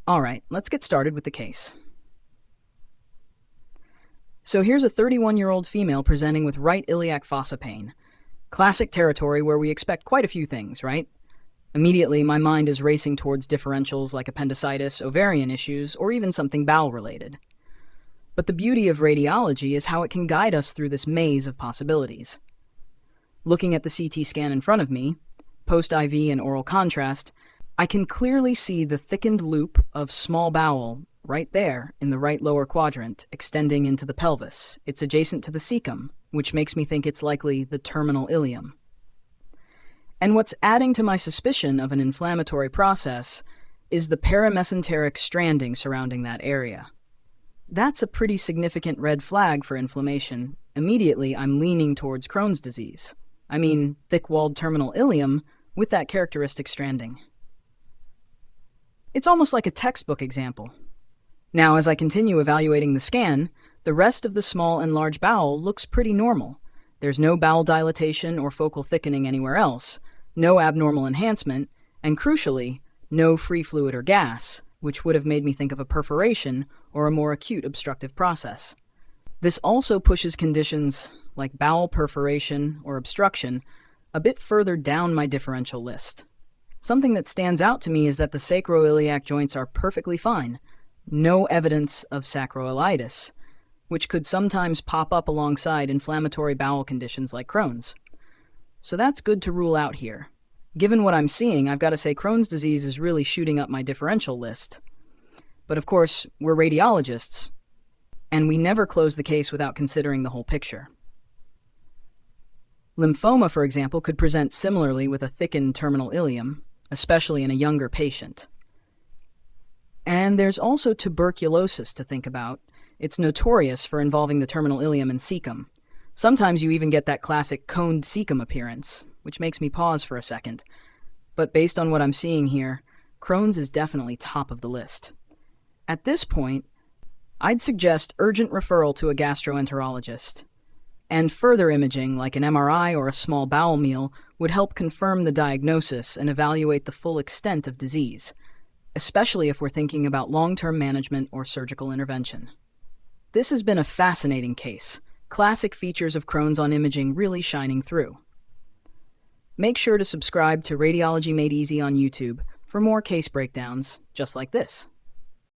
All right, let's get started with the case. So here's a 31-year-old female presenting with right iliac fossa pain. Classic territory where we expect quite a few things, right? Immediately, my mind is racing towards differentials like appendicitis, ovarian issues, or even something bowel-related. But the beauty of radiology is how it can guide us through this maze of possibilities. Looking at the CT scan in front of me, post-IV and oral contrast, I can clearly see the thickened loop of small bowel right there in the right lower quadrant, extending into the pelvis. It's adjacent to the cecum, which makes me think it's likely the terminal ilium. And what's adding to my suspicion of an inflammatory process is the paramesenteric stranding surrounding that area. That's a pretty significant red flag for inflammation. Immediately, I'm leaning towards Crohn's disease. I mean, thick-walled terminal ilium with that characteristic stranding. It's almost like a textbook example. Now, as I continue evaluating the scan, the rest of the small and large bowel looks pretty normal. There's no bowel dilatation or focal thickening anywhere else, no abnormal enhancement, and crucially, no free fluid or gas, which would have made me think of a perforation or a more acute obstructive process. This also pushes conditions like bowel perforation or obstruction a bit further down my differential list. Something that stands out to me is that the sacroiliac joints are perfectly fine. No evidence of sacroiliitis, which could sometimes pop up alongside inflammatory bowel conditions like Crohn's. So that's good to rule out here. Given what I'm seeing, I've got to say Crohn's disease is really shooting up my differential list. But of course, we're radiologists, and we never close the case without considering the whole picture. Lymphoma, for example, could present similarly with a thickened terminal ilium, especially in a younger patient. And there's also tuberculosis to think about. It's notorious for involving the terminal ilium and cecum. Sometimes you even get that classic coned cecum appearance, which makes me pause for a second. But based on what I'm seeing here, Crohn's is definitely top of the list. At this point, I'd suggest urgent referral to a gastroenterologist. And further imaging, like an MRI or a small bowel meal, would help confirm the diagnosis and evaluate the full extent of disease, especially if we're thinking about long-term management or surgical intervention. This has been a fascinating case, classic features of Crohn's on imaging really shining through. Make sure to subscribe to Radiology Made Easy on YouTube for more case breakdowns just like this.